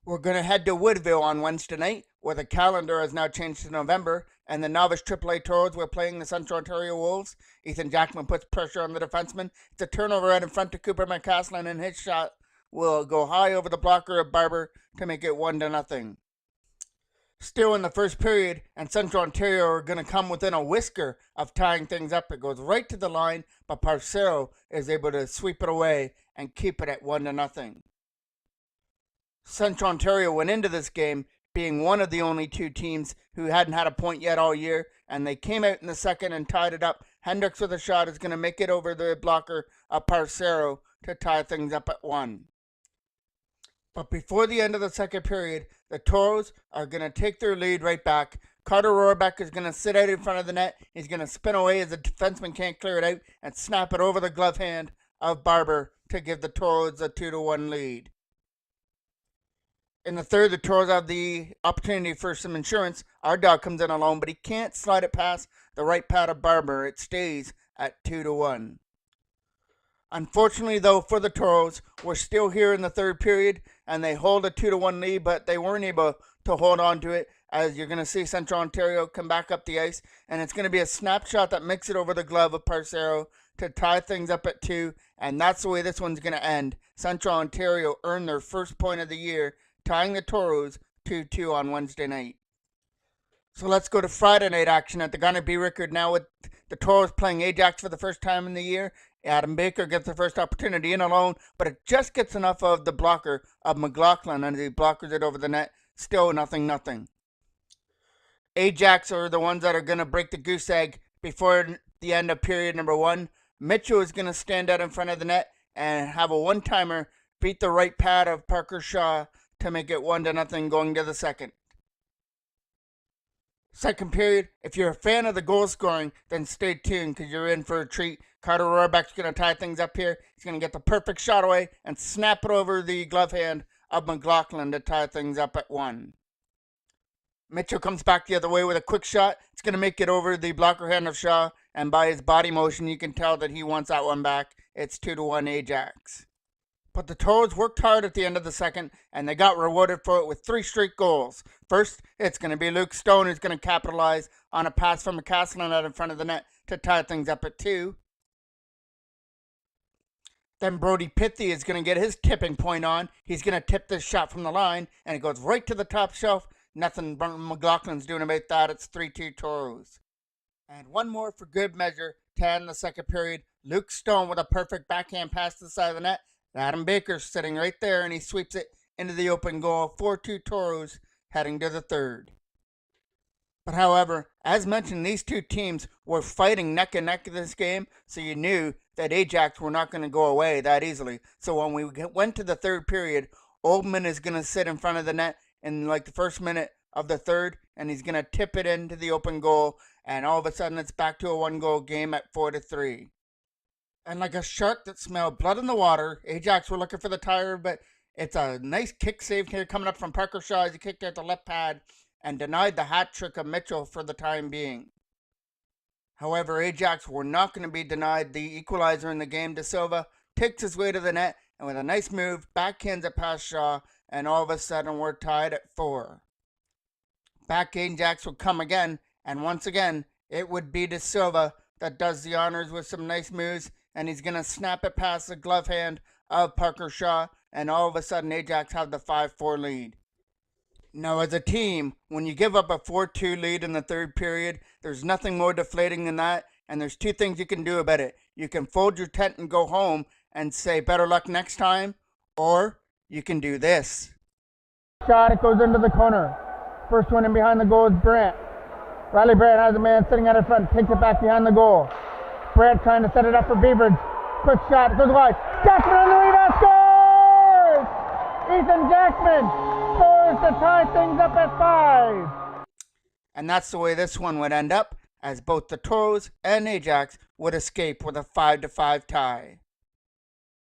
We're going to head to Woodville on Wednesday night, where the calendar has now changed to November, and the novice AAA Toros were playing the Central Ontario Wolves. Ethan Jackman puts pressure on the defenseman. It's a turnover right in front to Cooper McCaslin, and his shot will go high over the blocker of Barber to make it 1-0. Still in the first period, and Central Ontario are going to come within a whisker of tying things up. It goes right to the line, but Parcero is able to sweep it away and keep it at 1-0. Central Ontario went into this game being one of the only two teams who hadn't had a point yet all year, and they came out in the second and tied it up. Hendricks with a shot is going to make it over the blocker of Parcero to tie things up at 1. But before the end of the second period, the Toros are going to take their lead right back. Carter Rohrbeck is going to sit out in front of the net. He's going to spin away as the defenseman can't clear it out and snap it over the glove hand of Barber to give the Toros a 2-1 lead. In the third, the Toros have the opportunity for some insurance. Our dog comes in alone, but he can't slide it past the right pad of Barber. It stays at 2-1. Unfortunately, though, for the Toros, we're still here in the third period, and they hold a 2-1 lead, but they weren't able to hold on to it, as you're going to see Central Ontario come back up the ice, and it's going to be a snapshot that makes it over the glove of Parcero to tie things up at 2, and that's the way this one's going to end. Central Ontario earned their first point of the year, tying the Toros 2-2 on Wednesday night. So let's go to Friday night action at the Gunnar B. Rickard now, with the Toros playing Ajax for the first time in the year. Adam Baker gets the first opportunity in alone, but it just gets enough of the blocker of McLaughlin, and he blockers it over the net. Still 0-0. Ajax are the ones that are going to break the goose egg before the end of period number 1. Mitchell is going to stand out in front of the net and have a one-timer beat the right pad of Parker Shaw to make it 1-0 going to the second. Second period, if you're a fan of the goal scoring, then stay tuned because you're in for a treat. Carter Rohrbeck's going to tie things up here. He's going to get the perfect shot away and snap it over the glove hand of McLaughlin to tie things up at 1. Mitchell comes back the other way with a quick shot. It's going to make it over the blocker hand of Shaw, and by his body motion, you can tell that he wants that one back. It's 2-1 Ajax. But the Toros worked hard at the end of the second, and they got rewarded for it with 3 straight goals. First, it's going to be Luke Stone who's going to capitalize on a pass from McCaslin out in front of the net to tie things up at 2. Then Brody Pithy is going to get his tipping point on. He's going to tip this shot from the line, and it goes right to the top shelf. Nothing McLaughlin's doing about that. It's 3-2 Toros. And one more for good measure to end the second period. Luke Stone with a perfect backhand pass to the side of the net. Adam Baker's sitting right there, and he sweeps it into the open goal. 4-2 Toros heading to the third. But however, as mentioned, these two teams were fighting neck and neck in this game, so you knew that Ajax were not going to go away that easily. So when we went to the third period, Oldman is going to sit in front of the net in like the first minute of the third, and he's going to tip it into the open goal, and all of a sudden it's back to a 1-goal game at 4-3. And like a shark that smelled blood in the water, Ajax were looking for the tire, but it's a nice kick save here coming up from Parker Shaw as he kicked out the left pad and denied the hat trick of Mitchell for the time being. However, Ajax were not going to be denied the equalizer in the game. De Silva takes his way to the net, and with a nice move, backhands it past Shaw, and all of a sudden we're tied at 4. Back Ajax will come again, and once again, it would be De Silva that does the honors with some nice moves, and he's going to snap it past the glove hand of Parker Shaw, and all of a sudden Ajax have the 5-4 lead. Now, as a team, when you give up a 4-2 lead in the third period, there's nothing more deflating than that, and there's 2 things you can do about it. You can fold your tent and go home and say better luck next time, or you can do this. Shot, it goes into the corner. First one in behind the goal is Brant. Riley Brant has a man sitting at the front, takes it back behind the goal. Brant trying to set it up for Beavers. Quick shot, goes wide. Jackman on the rebound, scores! Ethan Jackman scores to tie things up at 5. And that's the way this one would end up, as both the Toros and Ajax would escape with a 5-5 tie.